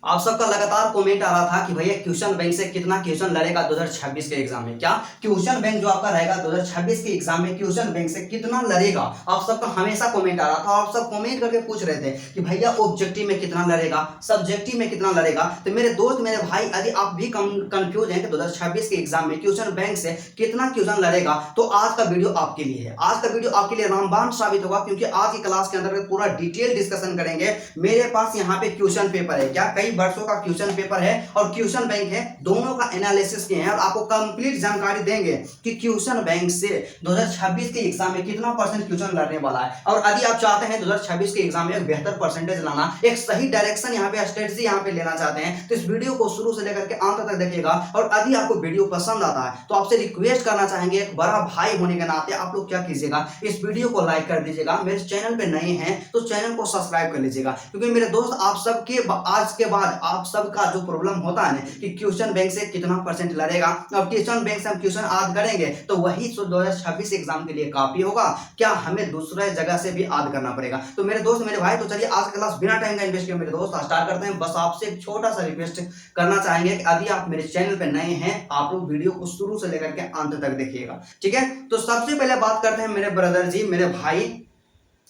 आप सबका लगातार कमेंट आ रहा था कि भैया क्वेश्चन बैंक से कितना क्वेश्चन लड़ेगा 2026 के एग्जाम में। क्या क्वेश्चन बैंक जो आपका रहेगा 2026 के एग्जाम में क्वेश्चन बैंक से कितना लड़ेगा, आप सबका हमेशा कमेंट आ रहा था। आप सब कमेंट करके पूछ रहे थे कि भैया ऑब्जेक्टिव में कितना लड़ेगा, सब्जेक्टिव में कितना लड़ेगा। तो मेरे दोस्त मेरे भाई, यदि आप भी कंफ्यूज हैं कि 2026 के एग्जाम में क्वेश्चन बैंक से कितना क्वेश्चन लड़ेगा, तो आज का वीडियो आपके लिए है। आज का वीडियो आपके लिए रामबाण साबित होगा, क्योंकि आज की क्लास के अंदर पूरा डिटेल डिस्कशन करेंगे। मेरे पास यहाँ पे क्वेश्चन पेपर है, क्या कई वर्षों का क्वेश्चन पेपर है और क्वेश्चन बैंक है, दोनों का एनालिसिस किए हैं और आपको कंप्लीट जानकारी देंगे कि क्वेश्चन बैंक से 2026 के एग्जाम में कितना परसेंट क्वेश्चन लड़ने वाला है। और यदि आप चाहते हैं 2026 के एग्जाम में एक बेहतर परसेंटेज लाना, एक सही डायरेक्शन यहाँ पे स्ट्रेटजी यहाँ पे लेना चाहते हैं, तो इस वीडियो को शुरू से लेकर के अंत तक देखिएगा। और यदि आपको वीडियो पसंद आता है तो आपसे रिक्वेस्ट करना चाहेंगे, एक बड़ा भाई होने के नाते आप लोग क्या कीजिएगा, इस वीडियो को लाइक कर दीजिएगा। मेरे चैनल पे नए हैं तो चैनल को सब्सक्राइब कर लीजिएगा, क्योंकि मेरे दोस्त आप सबके आज के बाद आप सबका जो प्रॉब्लम होता है ना कि क्वेश्चन बैंक से कितना परसेंट लड़ेगा, और क्वेश्चन बैंक से हम क्वेश्चन याद करेंगे तो वही 2026 एग्जाम के लिए काफी होगा, क्या हमें दूसरे जगह से भी याद करना पड़ेगा। तो मेरे दोस्त मेरे भाई, तो चलिए आज का क्लास बिना टाइम का इन्वेस्ट किए मेरे दोस्त स्टार्ट करते हैं। बस आपसे एक छोटा सा रिक्वेस्ट करना चाहेंगे कि यदि आप मेरे चैनल पे नए हैं, आप लोग वीडियो को शुरू से लेकर के अंत तक देखिएगा, ठीक है। तो सबसे पहले बात करते हैं मेरे ब्रदर जी, मेरे भाई,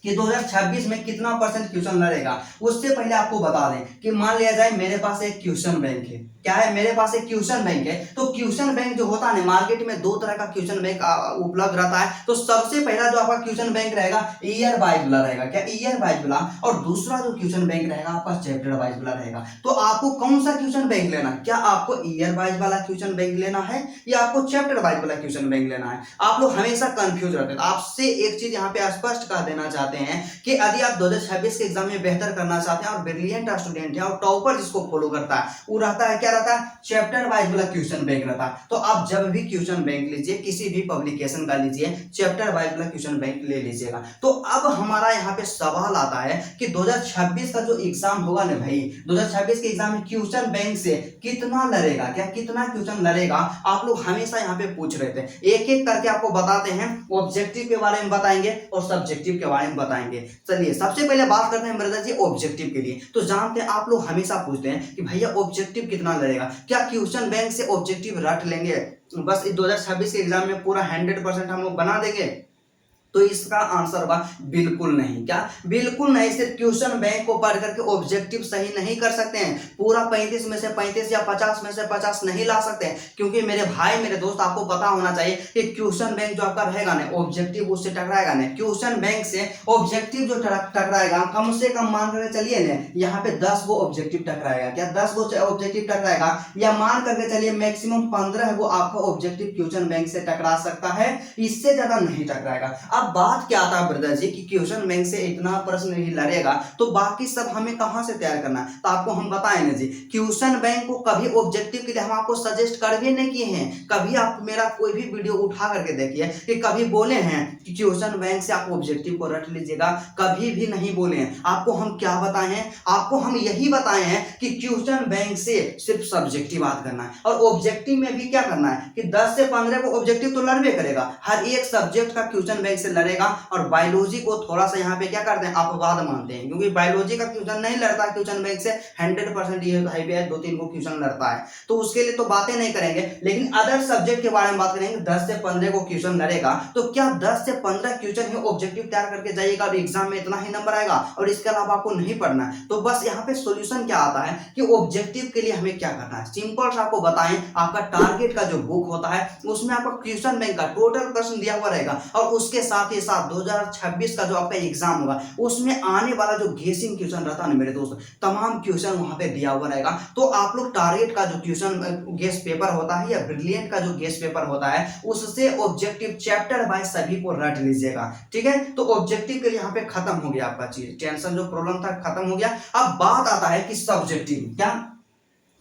कि 2026 में कितना परसेंट क्वेश्चन लड़ेगा। उससे पहले आपको बता दें कि मान लिया जाए मेरे पास एक क्वेश्चन बैंक है, क्या है, मेरे पास एक क्वेश्चन बैंक है। तो क्वेश्चन बैंक जो होता है ना, मार्केट में दो तरह का क्वेश्चन बैंक उपलब्ध रहता है। तो सबसे पहला जो आपका क्वेश्चन बैंक रहेगा ईयर वाइज वाला रहेगा, क्या ईयर वाइज वाला, और दूसरा जो क्वेश्चन बैंक रहेगा आपका चैप्टर वाइज वाला रहेगा। तो आपको कौन सा क्वेश्चन बैंक लेना है, क्या आपको ईयर वाइज वाला क्वेश्चन बैंक लेना है या आपको चैप्टर वाइज वाला क्वेश्चन बैंक लेना है। आप लोग हमेशा कंफ्यूज रहते हैं। आपसे एक चीज यहाँ पे स्पष्ट कर देना चाहते हैं कि यदि आप 2026 के एग्जाम में बेहतर करना चाहते हैं और ब्रिलियंट स्टूडेंट है और टॉपर जिसको फॉलो करता है, वो रहता है, क्या रहता है, चैप्टर वाइज वाला क्वेश्चन बैंक रहता है। तो आप जब भी क्वेश्चन बैंक लीजिए, किसी भी पब्लिकेशन का लीजिए, चैप्टर वाइज वाला क्वेश्चन बैंक ले लीजिएगा। तो अब हमारा यहाँ पे सवाल आता है कि 2026 का जो एग्जाम होगा ना भाई, 2026 के एग्जाम में क्वेश्चन बैंक से कितना लड़ेगा, क्या कितना क्वेश्चन लड़ेगा, आप लोग हमेशा यहाँ पे पूछ रहे थे। एक एक करके आपको बताते हैं, ऑब्जेक्टिव के बारे में बताएंगे और सब्जेक्टिव के बारे में बताएंगे। चलिए सबसे पहले बात करते हैं ब्रदर जी ऑब्जेक्टिव के लिए। तो जानते हैं, आप लोग हमेशा पूछते हैं कि भैया ऑब्जेक्टिव कितना लड़ेगा, क्या क्वेश्चन बैंक से ऑब्जेक्टिव रट लेंगे, बस 2026 के एग्जाम में पूरा 100% हम लोग बना देंगे। तो इसका आंसर होगा बिल्कुल नहीं। क्या बिल्कुल नहीं, सिर्फ क्वेश्चन बैंक को पढ़ करके ऑब्जेक्टिव सही नहीं कर सकते हैं। पूरा 35 में से 35 या 50 में से 50 नहीं ला सकते हैं, क्योंकि मेरे भाई मेरे दोस्त आपको पता होना चाहिए कि क्वेश्चन बैंक जो आपका रहेगा ना, ऑब्जेक्टिव उससे टकराएगा ना। क्वेश्चन बैंक से ऑब्जेक्टिव जो टकराएगा, कम से कम मान करके चलिए ना, यहाँ पे 10 गो ऑब्जेक्टिव टकराएगा, क्या 10 गो ऑब्जेक्टिव टकराएगा, या मान करके चलिए मैक्सिमम 15 गो आपका ऑब्जेक्टिव क्वेश्चन बैंक से टकरा सकता है, इससे ज्यादा नहीं टकराएगा। अब बात क्या आता है ब्रदर जी कि क्वेश्चन बैंक से इतना प्रश्न नहीं लड़ेगा, तो बाकी सब हमें कहां से तैयार करना है। तो आपको हम बताएं ना जी, क्वेश्चन बैंक को कभी ऑब्जेक्टिव के लिए हम आपको सजेस्ट कर भी नहीं किए हैं। कभी आप मेरा कोई भी वीडियो उठा करके देखिए कि कभी बोले हैं कि क्वेश्चन बैंक से आप ऑब्जेक्टिव को रट लीजिएगा, कभी भी नहीं बोले हैं। आपको हम क्या बताए हैं, आपको हम यही बताए हैं कि क्वेश्चन बैंक से सिर्फ सब्जेक्टिव याद करना है, और ऑब्जेक्टिव में भी क्या करना है कि 10 से 15 को ऑब्जेक्टिव तो लड़बे करेगा, हर एक सब्जेक्ट का क्वेश्चन बैंक से लड़ेगा। और बायोलॉजी को थोड़ा सा यहाँ पे क्या करते हैं, अपवाद मानते हैं, क्योंकि बायोलॉजी का क्वेश्चन नहीं लड़ता क्वेश्चन बैंक से 100%, ये हाई पे 2-3 को क्वेश्चन लड़ता है, तो उसके लिए तो बातें नहीं करेंगे। लेकिन अदर सब्जेक्ट के बारे में बात करेंगे, 10 से 15 को क्वेश्चन लड़ेगा, तो क्या 10 से 15 क्वेश्चन ही ऑब्जेक्टिव तैयार करके जाइएगा और एग्जाम में इतना ही नंबर आएगा और इसके अलावा आपको नहीं पढ़ना है। तो बस यहाँ पे सोल्यूशन क्या आता है कि ऑब्जेक्टिव के लिए हमें क्या करना है, सिंपल सा आपको बताएं, आपका टारगेट का जो बुक होता है उसमें आपका क्वेश्चन बैंक का टोटल प्रश्न दिया हुआ रहेगा, और उसके साथ ही साथ 2026 का जो आपका एग्जाम होगा उसमें आने वाला जो गेसिंग क्वेश्चन रहता है ना मेरे दोस्त, तमाम क्वेश्चन वहां पे दिया हुआ रहेगा। तो आप लोग टारगेट का जो क्वेश्चन गेस पेपर होता है या ब्रिलियंट का जो गेस पेपर होता है, उससे ऑब्जेक्टिव चैप्टर वाइज सभी को रट लीजिएगा, ठीक है। तो ऑब्जेक्टिव के लिए यहाँ पे खत्म हो गया आपका चीज, टेंशन जो प्रॉब्लम था खत्म हो गया। अब बात आता है कि सब्जेक्टिव, क्या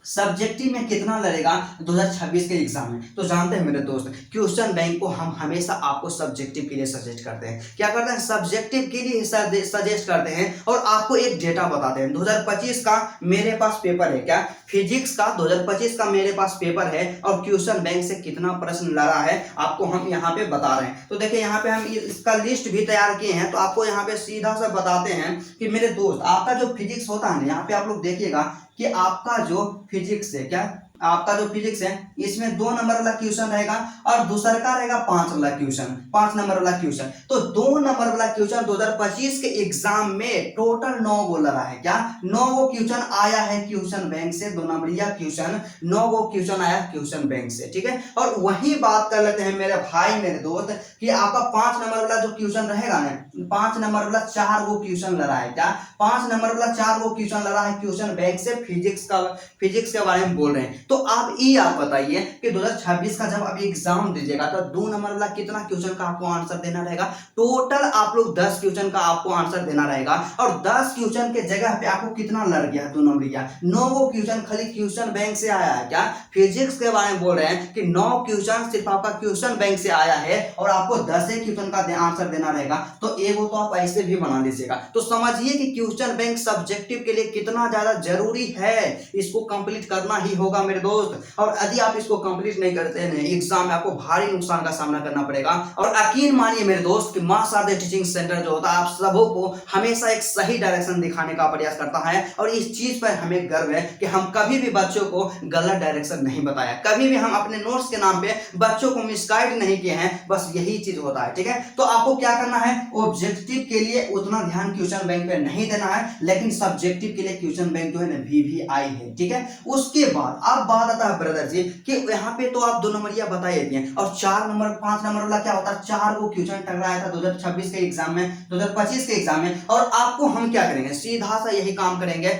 सब्जेक्टिव में कितना लड़ेगा 2026 के एग्जाम में। तो जानते हैं मेरे दोस्त, क्वेश्चन बैंक को हम हमेशा आपको सब्जेक्टिव के लिए सजेस्ट करते हैं, क्या करते हैं, सब्जेक्टिव के लिए सजेस्ट करते हैं, और आपको एक डेटा बताते हैं। 2025 का मेरे पास पेपर है, क्या फिजिक्स का 2025 का मेरे पास पेपर है, और क्वेश्चन बैंक से कितना प्रश्न लड़ा है आपको हम यहाँ पे बता रहे हैं। तो देखिए यहाँ पे हम इसका लिस्ट भी तैयार किए हैं, तो आपको यहाँ पे सीधा सा बताते हैं कि मेरे दोस्त आपका जो फिजिक्स होता है ना, यहाँ पे आप लोग देखिएगा कि आपका जो फिजिक्स है, क्या आपका जो फिजिक्स है इसमें 2 नंबर वाला क्वेश्चन रहेगा और दूसरा का रहेगा 5 वाला क्वेश्चन, 5 नंबर वाला क्वेश्चन। तो 2 नंबर वाला क्वेश्चन 2025 के एग्जाम में टोटल 9 गो लगा है। क्या 9 गो क्वेश्चन आया है क्वेश्चन बैंक से, 2 नंबरिया क्वेश्चन 9 गो क्वेश्चन आया क्वेश्चन बैंक से, ठीक है। और वही बात कर लेते हैं मेरे भाई मेरे दोस्त कि आपका 5 नंबर वाला जो क्वेश्चन रहेगा ना, 5 नंबर वाला 4 गो क्वेश्चन लगा है। क्या 5 नंबर वाला 4 गो क्वेश्चन लगा है क्वेश्चन बैंक से, फिजिक्स के बारे में बोल रहे हैं। तो आप ये आप बताइए कि 2026 का जब आप एग्जाम दीजिएगा तो 2 नंबर वाला कितना क्वेश्चन का आपको आंसर देना रहेगा। टोटल आप लोग 10 क्वेश्चन का आपको आंसर देना रहेगा और 10 क्वेश्चन के जगह पे आपको कितना लड़ गया 2 नंबरिया 9 गो क्वेश्चन खाली क्वेश्चन बैंक से आया है। क्या फिजिक्स के बारे में बोल रहे हैं कि 9 क्वेश्चन सिर्फ आपका क्वेश्चन बैंक से आया है और आपको 10 क्वेश्चन का आंसर देना रहेगा। तो एगो तो आप ऐसे भी बना लीजिएगा। तो समझिए कि क्वेश्चन बैंक सब्जेक्टिव के लिए कितना ज्यादा जरूरी है, इसको कंप्लीट करना ही होगा मेरे दोस्त। और यदि आप इसको कंप्लीट नहीं करते हैं एग्जाम में आपको भारी नुकसान का सामना करना पड़ेगा। और यकीन मानिए मेरे दोस्त कि मां शारदा टीचिंग सेंटर जो होता है आप सबों को हमेशा एक सही डायरेक्शन दिखाने का प्रयास करता है और इस चीज पर हमें गर्व है कि हम कभी भी बच्चों को गलत डायरेक्शन नहीं बताया, कभी भी हम अपने नोट्स के नाम पे बच्चों को मिसगाइड नहीं किए हैं। बस यही चीज होता है, ठीक है। तो आपको क्या करना है, ऑब्जेक्टिव के लिए उतना ध्यान क्वेश्चन बैंक पे नहीं देना है, लेकिन सब्जेक्टिव के लिए क्वेश्चन बैंक जो है ना VVI है, ठीक है। उसके बाद अब बात आता है ब्रदर जी कि यहाँ पे तो आप 2 नंबरिया बता ही दिए और 4 नंबर 5 नंबर वाला क्या होता है, 4 गो क्वेश्चन टकराया था 2026 के एग्जाम में, 2025 के एग्जाम में। और आपको हम क्या करेंगे, सीधा सा यही काम करेंगे,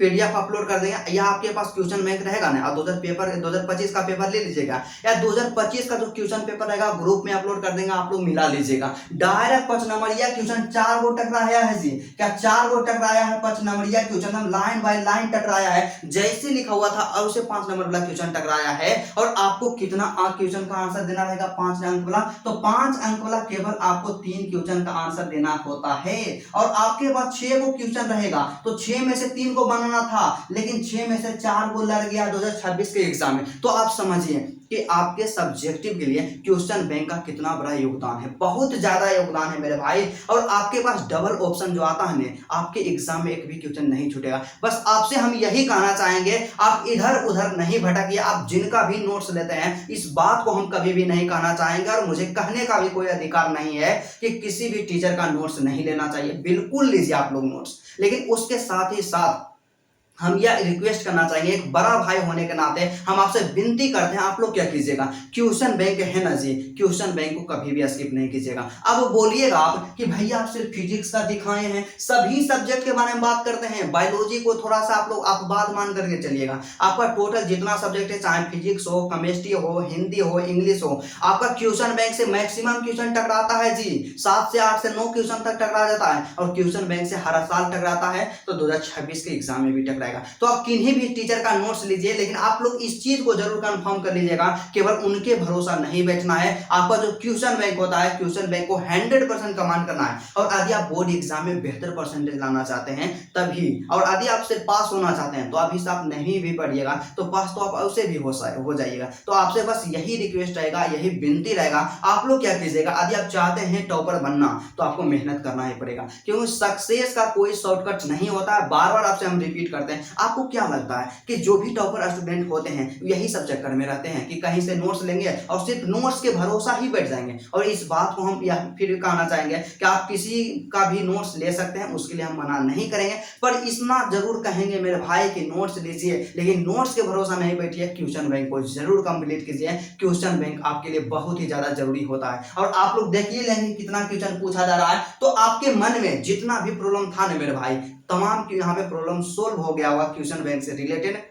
PDF अपलोड कर देंगे या आपके पास क्वेश्चन बैंक रहेगा ना, और 2025 का पेपर ले लीजिएगा या 2025 का जो क्वेश्चन पेपर रहेगा ग्रुप में अपलोड कर देंगे, आप लोग मिला लीजिएगा। डायरेक्ट 5 नंबरिया क्वेश्चन 4 गो टकराया है जी, क्या 4 गो टकराया है 5 नंबरिया क्वेश्चन, हम लाइन बाय लाइन टकराया है, जैसे लिखा हुआ था और उसे 5 नंबर वाला क्वेश्चन टकराया है। और आपको कितना क्वेश्चन का आंसर देना रहेगा, 5 अंक वाला। तो 5 अंक वाला केवल आपको 3 क्वेश्चन का आंसर देना होता है और आपके पास 6 गो क्वेश्चन रहेगा तो 6 में से 3 को बनाना था, लेकिन 6 में से 4 को लड़ गया 2026 के एग्जाम में। तो आप समझिए कि आपके सब्जेक्टिव के लिए क्वेश्चन बैंक का कितना बड़ा योगदान है, बहुत ज्यादा योगदान है मेरे भाई। और आपके पास डबल ऑप्शन जो आता है ना, आपके एग्जाम में एक भी क्वेश्चन नहीं छूटेगा। बस आपसे हम यही कहना चाहेंगे, आप इधर उधर नहीं भटकिए। आप जिनका भी नोट्स लेते हैं इस बात को हम कभी भी नहीं कहना चाहेंगे और मुझे कहने का भी कोई अधिकार नहीं है कि किसी भी टीचर का नोट्स नहीं लेना चाहिए। बिल्कुल लीजिए आप लोग नोट्स, लेकिन उसके साथ ही साथ हम यह रिक्वेस्ट करना चाहेंगे, एक बड़ा भाई होने के नाते हम आपसे विनती करते हैं, आप लोग क्या कीजिएगा, क्वेश्चन बैंक है ना जी, क्वेश्चन बैंक को कभी भी स्किप नहीं कीजिएगा। अब बोलिएगा आप कि भैया आप सिर्फ फिजिक्स का दिखाए हैं, सभी सब्जेक्ट के बारे में बात करते हैं, बायोलॉजी को थोड़ा सा आप लोग अपवाद मान करके चलिएगा। आपका टोटल जितना सब्जेक्ट है, चाहे फिजिक्स हो, केमिस्ट्री हो, हिंदी हो, इंग्लिश हो, आपका क्वेश्चन बैंक से मैक्सिमम क्वेश्चन टकराता है जी, 7 से 8 से 9 क्वेश्चन तक टकरा जाता है और क्वेश्चन बैंक से हर साल टकराता है। तो 2026 के एग्जाम में भी टकरा। तो आप किन्हीं भी टीचर का नोट्स लीजिए, लेकिन आप लोग इस चीज को जरूर कंफर्म कर लीजिएगा, केवल उनके भरोसा नहीं बैठना है। आपका जो क्वेश्चन बैंक होता है, क्वेश्चन बैंक को 100% कमांड करना है। और यदि आप बोर्ड एग्जाम में बेहतर परसेंटेज लाना चाहते हैं तभी, और यदि आप सिर्फ पास होना चाहते हैं तो अभी से आप नहीं भी पढ़िएगा तो पास तो आप उसे भी हो जाइएगा। तो आपसे बस यही रिक्वेस्ट रहेगा, यही विनती रहेगा, आप लोग क्या कीजिएगा, यदि आप चाहते हैं टॉपर बनना तो आपको मेहनत करना ही पड़ेगा, क्योंकि सक्सेस का कोई शॉर्टकट नहीं होता है। बार बार आपसे हम रिपीट करते हैं। आपको क्या लगता है कि जो भी टॉपर स्टूडेंट होते हैं यही सब चक्कर में रहते हैं कि कहीं से नोट्स लेंगे और सिर्फ नोट्स के भरोसा ही बैठ जाएंगे। और इस बात को हम फिर कहना चाहेंगे कि आप किसी का भी नोट्स ले सकते हैं, उसके लिए हम मना नहीं करेंगे, पर इतना जरूर कहेंगे मेरे भाई कि नोट्स लीजिए, लेकिन नोट्स के भरोसा नहीं बैठिए, क्वेश्चन बैंक को जरूर कंप्लीट कीजिए। क्वेश्चन बैंक आपके लिए बहुत ही ज्यादा जरूरी होता है। और आप लोग देखिए लेंगे कितना क्वेश्चन पूछा जा रहा है, तो आपके मन में जितना भी प्रॉब्लम था ना मेरे भाई, तमाम यहाँ पे प्रॉब्लम सोल्व हो गया हुआ क्वेश्चन बैंक से रिलेटेड।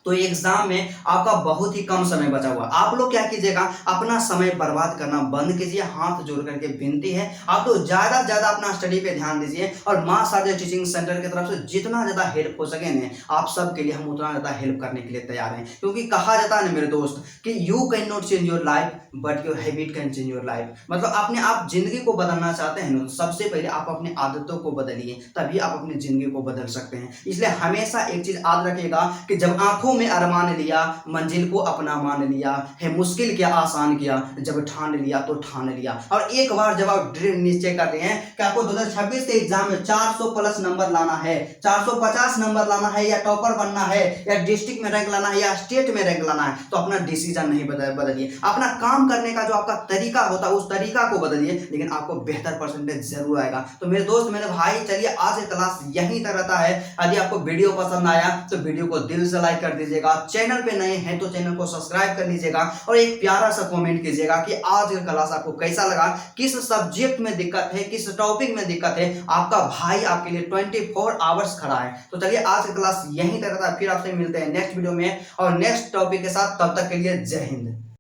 तो एग्जाम में आपका बहुत ही कम समय बचा हुआ। आप लोग क्या कीजिएगा, अपना समय बर्बाद करना बंद कीजिए। हाथ जोड़ करके विनती है, आप लोग ज्यादा से ज्यादा अपना स्टडी पे ध्यान दीजिए और मां शारदा टीचिंग सेंटर की तरफ से जितना ज्यादा हेल्प हो सके ना, आप सब के लिए हम उतना ज्यादा हेल्प करने के लिए तैयार हैं। क्योंकि कहा जाता है ना मेरे दोस्त कि you can not change your life but your habit can change your life. मतलब अपने आप जिंदगी को बदलना चाहते हैं ना, सबसे पहले आप अपनी आदतों को बदलिए, तभी आप अपनी जिंदगी को बदल सकते हैं। इसलिए हमेशा एक चीज याद रखिएगा कि जब आंखों आंखों में अरमान लिया, मंजिल को अपना मान लिया, है मुश्किल क्या आसान किया, जब ठान लिया तो ठान लिया। और एक बार जब आप निश्चय कर रहे हैं कि आपको 2026 के एग्जाम में 400 प्लस नंबर लाना है, 450 नंबर लाना है, या टॉपर बनना है, या डिस्ट्रिक्ट में रैंक लाना है, या स्टेट में रैंक लाना है, तो अपना डिसीजन नहीं बदलिए, अपना काम करने का जो आपका तरीका होता है उस तरीका को बदलिए, लेकिन आपको बेहतर परसेंटेज जरूर आएगा। तो मेरे दोस्त, मेरे भाई, चलिए आज की क्लास यहीं तक रहता है। यदि आपको वीडियो पसंद आया तो वीडियो को दिल से लाइक कर दीजिएगा, चैनल पे नए हैं तो चैनल को सब्सक्राइब कर लीजिएगा, और एक प्यारा सा कमेंट कीजिएगा कि आज का क्लास आपको कैसा लगा, किस सब्जेक्ट में दिक्कत है, किस टॉपिक में दिक्कत है। आपका भाई आपके लिए 24 आवर्स खड़ा है। तो चलिए आज की क्लास यहीं तक रहता है, फिर आपसे मिलते हैं नेक्स्ट वीडियो में और नेक्स्ट टॉपिक के साथ। तब तक के लिए जय हिंद।